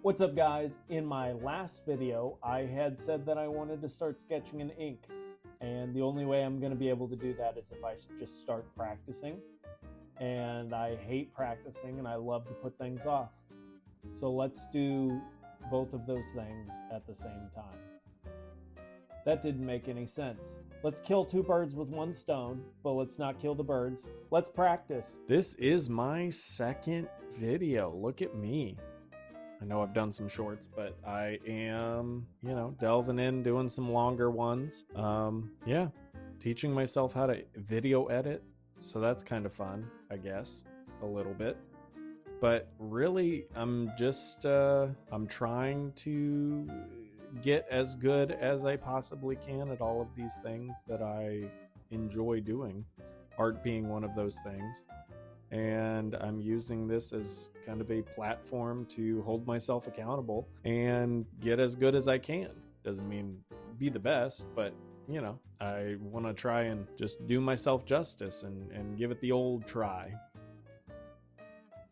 What's up, guys? In my last video, I had said that I wanted to start sketching in ink, and the only way I'm going to be able to do that is if I just start practicing. And I hate practicing and I love to put things off. So let's do both of those things at the same time. That didn't make any sense. Let's kill two birds with one stone, but let's not kill the birds. Let's practice. This is my second video. Look at me. I know I've done some shorts, but I am, delving in, doing some longer ones. Teaching myself how to video edit. So that's kind of fun, I guess, a little bit. But really, I'm trying to get as good as I possibly can at all of these things that I enjoy doing. Art being one of those things. And I'm using this as kind of a platform to hold myself accountable and get as good as I can. Doesn't mean be the best, but I want to try and just do myself justice and give it the old try.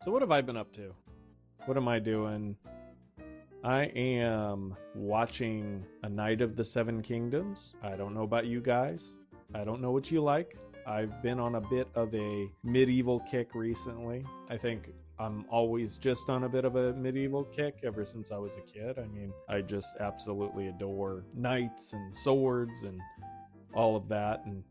So what have I been up to? What am I doing? I am watching A Night of the Seven Kingdoms. I don't know about you guys. I don't know what you like. I've been on a bit of a medieval kick recently. I think I'm always just on a bit of a medieval kick ever since I was a kid. I mean, I just absolutely adore knights and swords and all of that. And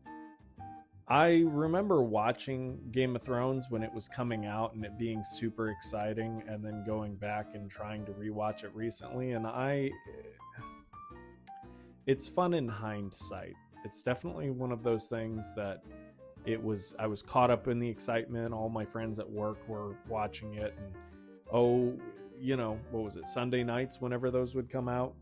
I remember watching Game of Thrones when it was coming out and it being super exciting, and then going back and trying to rewatch it recently. And it's fun in hindsight. It's definitely one of those things that I was caught up in the excitement. All my friends at work were watching it, and what was it, Sunday nights whenever those would come out,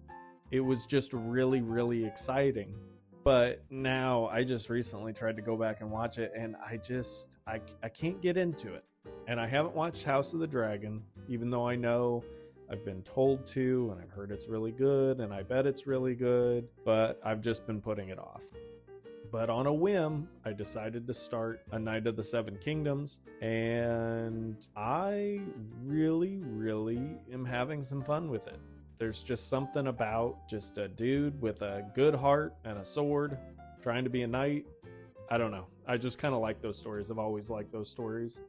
it was just really, really exciting. But now I just recently tried to go back and watch it, and I can't get into it. And I haven't watched House of the Dragon, even though I know I've been told to, and I've heard it's really good, and I bet it's really good, but I've just been putting it off. But on a whim, I decided to start A Night of the Seven Kingdoms, and I really, really am having some fun with it. There's just something about just a dude with a good heart and a sword trying to be a knight. I don't know. I just kind of like those stories. I've always liked those stories.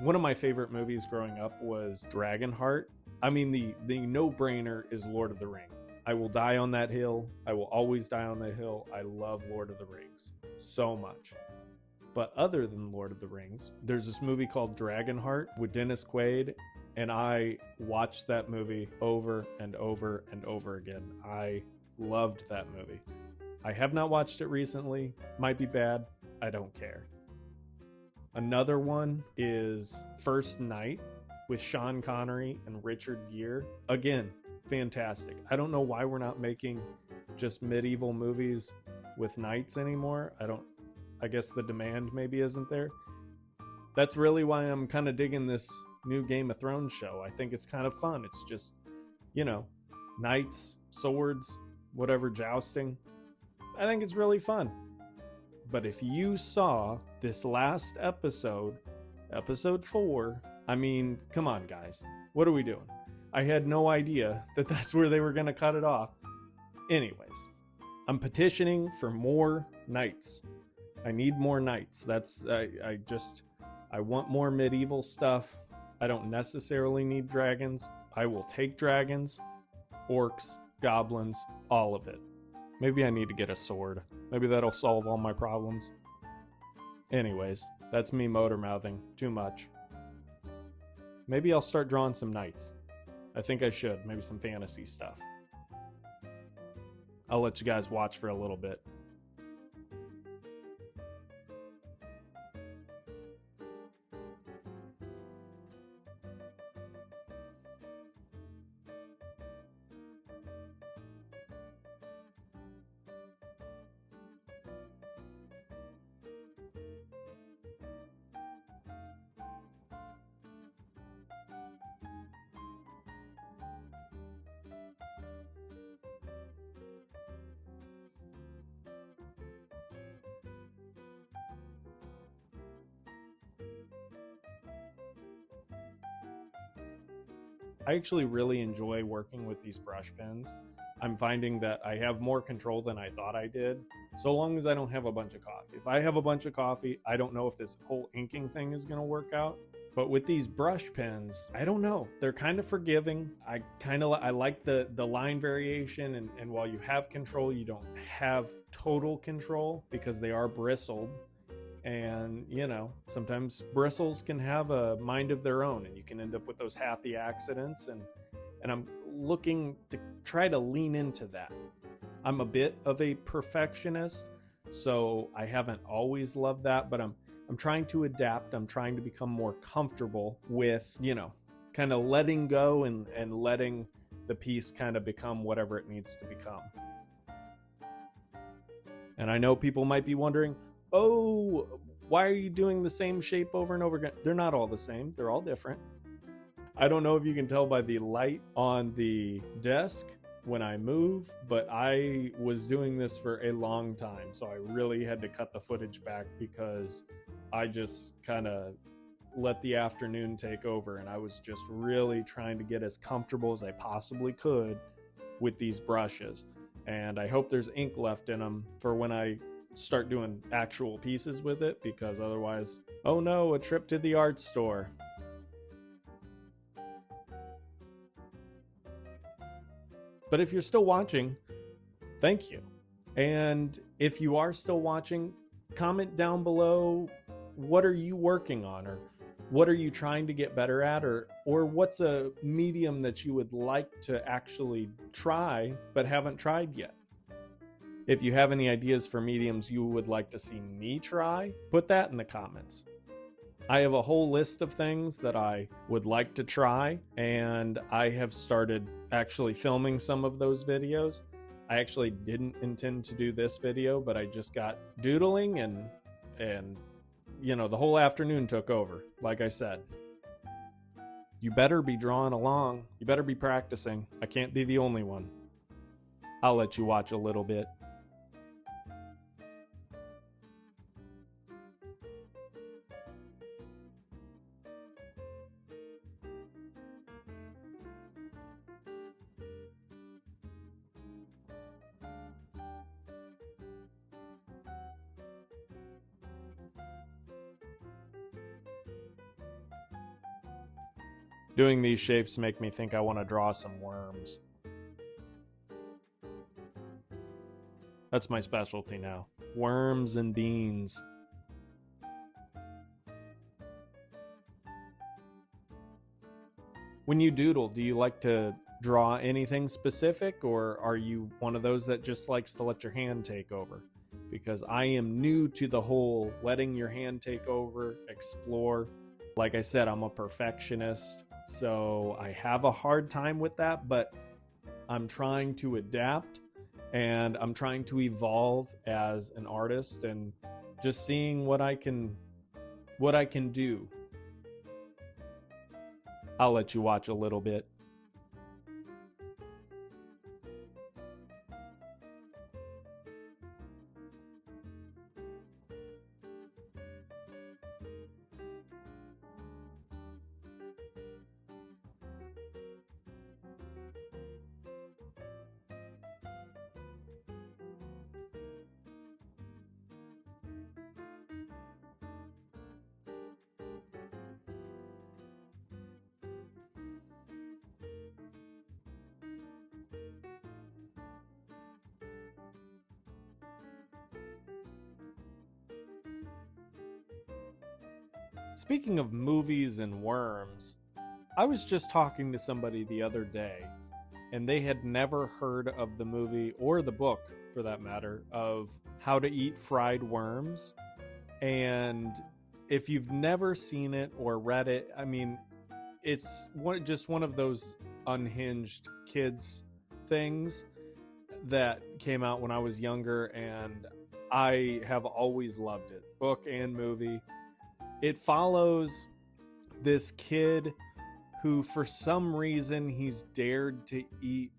One of my favorite movies growing up was Dragonheart. I mean, the no-brainer is Lord of the Rings. I will die on that hill. I will always die on that hill. I love Lord of the Rings so much. But other than Lord of the Rings, there's this movie called Dragonheart with Dennis Quaid, and I watched that movie over and over and over again. I loved that movie. I have not watched it recently. Might be bad. I don't care. Another one is First Night with Sean Connery and Richard Gere. Again, fantastic. I don't know why we're not making just medieval movies with knights anymore. I guess the demand maybe isn't there. That's really why I'm kind of digging this new Game of Thrones show. I think it's kind of fun. It's just, knights, swords, whatever, jousting. I think it's really fun. But if you saw this last episode, episode 4, I mean, come on, guys. What are we doing? I had no idea that that's where they were going to cut it off. Anyways, I'm petitioning for more knights. I need more knights. I want more medieval stuff. I don't necessarily need dragons. I will take dragons, orcs, goblins, all of it. Maybe I need to get a sword. Maybe that'll solve all my problems. Anyways, that's me motor mouthing too much. Maybe I'll start drawing some knights. I think I should. Maybe some fantasy stuff. I'll let you guys watch for a little bit. I actually really enjoy working with these brush pens. I'm finding that I have more control than I thought I did, so long as I don't have a bunch of coffee. If I have a bunch of coffee, I don't know if this whole inking thing is going to work out. But with these brush pens, I don't know. They're kind of forgiving. I like the line variation, and while you have control, you don't have total control because they are bristled. And sometimes bristles can have a mind of their own, and you can end up with those happy accidents. And I'm looking to try to lean into that. I'm a bit of a perfectionist, so I haven't always loved that, but I'm trying to adapt. I'm trying to become more comfortable with, kind of letting go and letting the piece kind of become whatever it needs to become. And I know people might be wondering, oh, why are you doing the same shape over and over again? They're not all the same. They're all different. I don't know if you can tell by the light on the desk when I move, but I was doing this for a long time, so I really had to cut the footage back because I just kind of let the afternoon take over, and I was just really trying to get as comfortable as I possibly could with these brushes. And I hope there's ink left in them for when I start doing actual pieces with it, because otherwise, oh no, a trip to the art store. But if you're still watching, thank you. And if you are still watching, comment down below, what are you working on, or what are you trying to get better at, or what's a medium that you would like to actually try but haven't tried yet. If you have any ideas for mediums you would like to see me try, put that in the comments. I have a whole list of things that I would like to try, and I have started actually filming some of those videos. I actually didn't intend to do this video, but I just got doodling and the whole afternoon took over, like I said. You better be drawing along. You better be practicing. I can't be the only one. I'll let you watch a little bit. Doing these shapes make me think I want to draw some worms. That's my specialty now. Worms and beans. When you doodle, do you like to draw anything specific, or are you one of those that just likes to let your hand take over? Because I am new to the whole letting your hand take over, explore. Like I said, I'm a perfectionist, so I have a hard time with that, but I'm trying to adapt, and I'm trying to evolve as an artist, and just seeing what I can do. I'll let you watch a little bit. Speaking of movies and worms, I was just talking to somebody the other day, and they had never heard of the movie, or the book for that matter, of How to Eat Fried Worms. And if you've never seen it or read it, I mean, it's just one of those unhinged kids things that came out when I was younger, and I have always loved it, book and movie. It follows this kid who, for some reason, he's dared to eat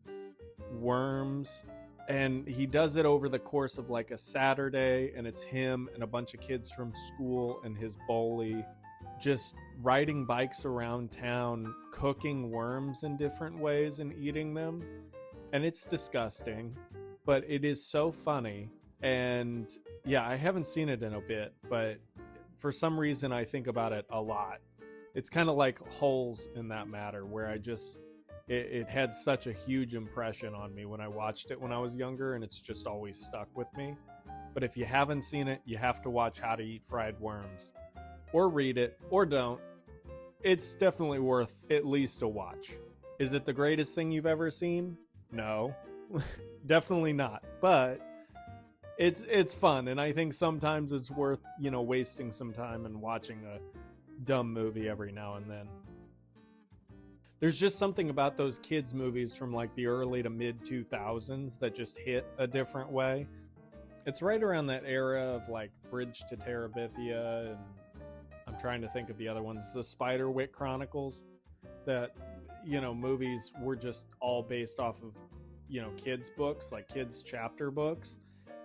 worms, and he does it over the course of like a Saturday, and it's him and a bunch of kids from school and his bully just riding bikes around town, cooking worms in different ways and eating them. And it's disgusting, but it is so funny. And yeah, I haven't seen it in a bit, but for some reason I think about it a lot. It's kind of like Holes in that matter, where it had such a huge impression on me when I watched it when I was younger, and it's just always stuck with me. But if you haven't seen it, you have to watch How to Eat Fried Worms, or read it, or don't. It's definitely worth at least a watch. Is it the greatest thing you've ever seen? No, definitely not. But it's fun, and I think sometimes it's worth, wasting some time and watching a dumb movie every now and then. There's just something about those kids movies from like the early to mid 2000s that just hit a different way. It's right around that era of like Bridge to Terabithia, and I'm trying to think of the other ones, the Spiderwick Chronicles, that movies were just all based off of kids books, like kids chapter books,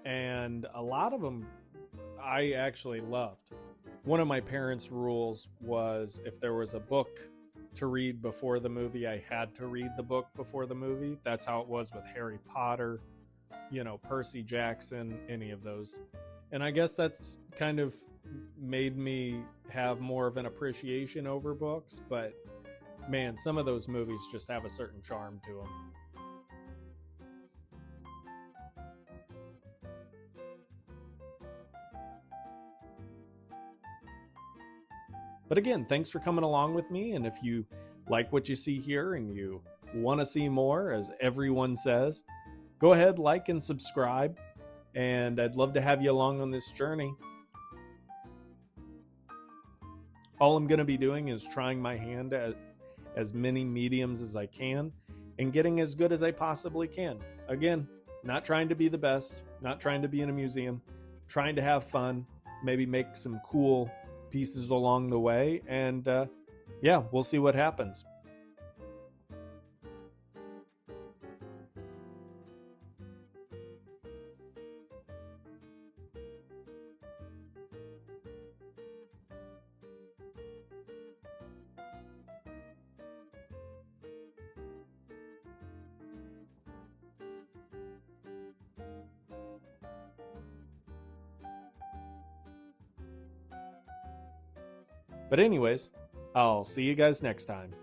and a lot of them I actually loved. One of my parents' rules was if there was a book to read before the movie, I had to read the book before the movie. That's how it was with Harry Potter, Percy Jackson, any of those. And I guess that's kind of made me have more of an appreciation over books, but man, some of those movies just have a certain charm to them. But again, thanks for coming along with me. And if you like what you see here and you want to see more, as everyone says, go ahead, like and subscribe. And I'd love to have you along on this journey. All I'm going to be doing is trying my hand at as many mediums as I can and getting as good as I possibly can. Again, not trying to be the best, not trying to be in a museum, trying to have fun, maybe make some cool pieces along the way, and yeah, we'll see what happens. But anyways, I'll see you guys next time.